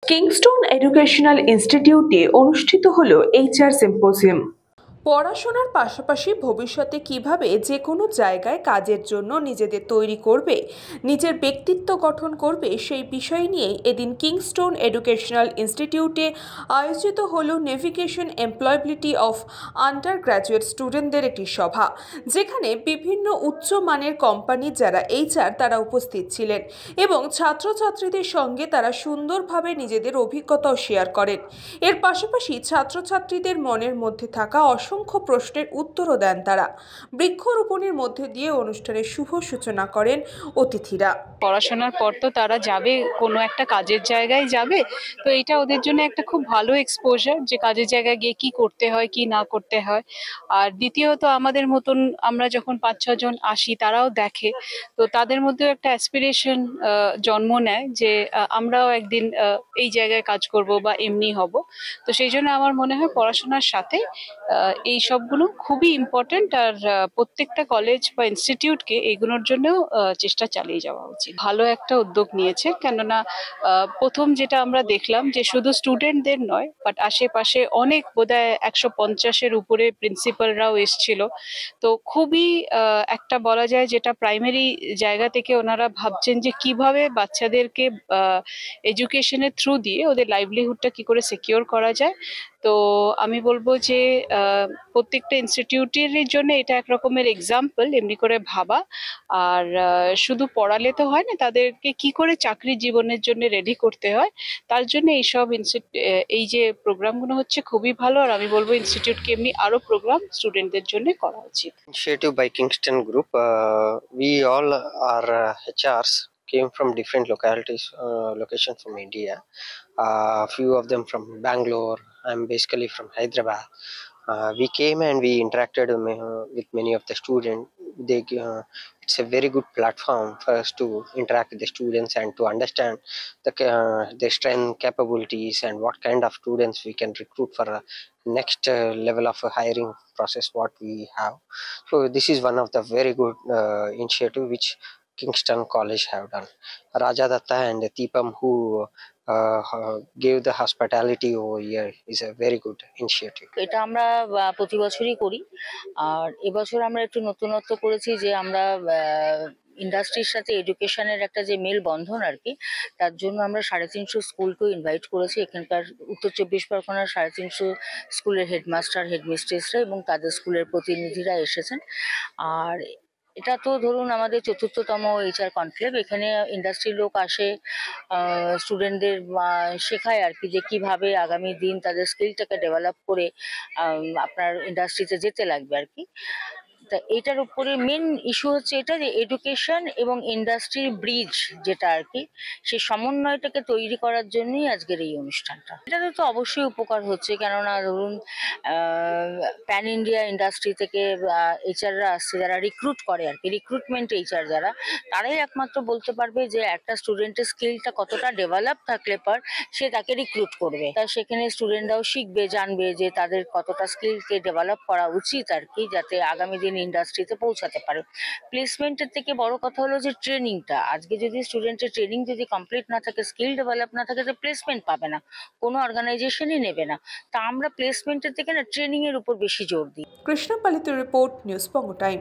Kingston educational ইনস্টিটিউটে অনুষ্ঠিত হলো এইচআর সিম্পোজিয়াম। পড়াশোনার পাশাপাশি ভবিষ্যতে কিভাবে যে কোনো জায়গায় কাজের জন্য নিজেদের তৈরি করবে, নিজের ব্যক্তিত্ব গঠন করবে, সেই বিষয় নিয়ে এদিন কিংস্টন এডুকেশনাল ইনস্টিটিউটে আয়োজিত হলো navigation employability of under graduate স্টুডেন্টদের একটি সভা, যেখানে বিভিন্ন উচ্চমানের কোম্পানির যারা এইচআর তারা উপস্থিত ছিলেন এবং ছাত্রছাত্রীদের সঙ্গে তারা সুন্দরভাবে নিজেদের অভিজ্ঞতাও শেয়ার করেন। এর পাশাপাশি ছাত্রছাত্রীদের মনের মধ্যে থাকা অসংখ্য প্রশ্নের উত্তরও দেন তারা। বৃক্ষরোপণের মধ্যে দিয়ে অনুষ্ঠানের শুভ সূচনা করেন অতিথিরা। পড়াশোনার পর তো তারা যাবে কোনো একটা কাজের জায়গায় যাবে, তো এটা ওদের জন্য একটা খুব ভালো এক্সপোজার যে কাজের জায়গায় গিয়ে কি করতে হয় কি না করতে হয়। আর দ্বিতীয়ত আমাদের মতন আমরা যখন 5-6 জন আসি তারাও দেখে, তো তাদের মধ্যেও একটা অ্যাসপিরেশন জন্ম নেয় যে আমরাও একদিন এই জায়গায় কাজ করব বা এমনি হব। তো সেই জন্য আমার মনে হয় পড়াশোনার সাথে এই সবগুলো খুবই ইম্পর্টেন্ট। আর প্রত্যেকটা কলেজ বা ইনস্টিটিউটকে এগুলোর জন্যও চেষ্টা চালিয়ে যাওয়া উচিত। ভালো একটা উদ্যোগ নিয়েছে, কেননা প্রথম যেটা আমরা দেখলাম যে শুধু স্টুডেন্টদের নয় বাট আশেপাশে অনেক বোধহয় 150-এর উপরে প্রিন্সিপালরাও এসছিল। তো খুবই একটা বলা যায় যেটা প্রাইমারি জায়গা থেকে ওনারা ভাবছেন যে কিভাবে বাচ্চাদেরকে এডুকেশনের থ্রু দিয়ে ওদের লাইভলিহুডটা কি করে সিকিউর করা যায়। তো আমি বলবো যে প্রত্যেকটা ইনস্টিটিউটের জন্য এটা এক রকমের এক্সাম্পল এমনি করে ভাবা। আর শুধু পড়ালে তো হয় না, তাদেরকে কি করে চাকরি জীবনের জন্য রেডি করতে হয়, তার জন্য এইসব এই যে প্রোগ্রামগুলো হচ্ছে খুবই ভালো। আর আমি বলবো ইনস্টিটিউটকে এমনি আরো প্রোগ্রাম স্টুডেন্টদের জন্য করা উচিত। Initiative by Kingston Group. We all are HRs, came from different locations from India. A few of them from Bangalore. I'm basically from Hyderabad. We came and we interacted with many of the students. It's a very good platform for us to interact with the students and to understand their strength, capabilities, and what kind of students we can recruit for next level of hiring process what we have. So this is one of the very good initiative which Kingston College have done. Raja Datta and Deepam, who gave the hospitality over here, is a very good initiative. এটা আমরা প্রতি বছরই করি। আর এবছর আমরা একটু নতুনত্ব করেছি যে আমরা ইন্ডাস্ট্রির সাথে এডুকেশনের একটা যে মেল বন্ধন আর কি, তার জন্য আমরা 350 স্কুলকেও ইনভাইট করেছি। এখানকার উত্তর 24 পরগনার 350 স্কুলের হেডমাস্টার হেডমিস্ট্রেসরা এবং তাদের স্কুলের প্রতিনিধিরা এসেছেন। আর এটা তো ধরুন আমাদের 4র্থতম এইচআর কনক্লেভ। এখানে ইন্ডাস্ট্রির লোক আসে, স্টুডেন্টদের শেখায় আর কি যে কিভাবে আগামী দিন তাদের স্কিলটাকে ডেভেলপ করে আপনার ইন্ডাস্ট্রিতে যেতে লাগবে আর কি। তা এটার উপরে মেন ইস্যু হচ্ছে এটা যে এডুকেশন এবং ইন্ডাস্ট্রির ব্রিজ যেটা আর কি, সেই সমন্বয়টাকে তৈরি করার জন্যই আজকের এই অনুষ্ঠানটা। এটাতে তো অবশ্যই উপকার হচ্ছে, কেননা ধরুন প্যান ইন্ডিয়া ইন্ডাস্ট্রি থেকে এইচআররা আসছে যারা রিক্রুট করে আর কি, রিক্রুটমেন্ট এইচআর যারা, তারাই একমাত্র বলতে পারবে যে একটা স্টুডেন্টের স্কিলটা কতটা ডেভেলপ থাকলে পর সে তাকে রিক্রুট করবে। তা সেখানে স্টুডেন্টরাও শিখবে, জানবে যে তাদের কতটা স্কিলকে ডেভেলপ করা উচিত আর কি, যাতে আগামী দিন ইন্ডাস্ট্রিতে পৌঁছাতে পারে। প্লেসমেন্টের থেকে বড় কথা হলো যে ট্রেনিংটা। আজকে যদি স্টুডেন্টের ট্রেনিং যদি কমপ্লিট না থাকে, স্কিল ডেভেলপ না থাকে, তো প্লেসমেন্ট পাবে না, কোনো অর্গানাইজেশনই নেবে না। তা আমরা প্লেসমেন্টের থেকে না ট্রেনিং এর উপর বেশি জোর দিই। কৃষ্ণপালিত রিপোর্ট, নিউজ বঙ্গ টাইম।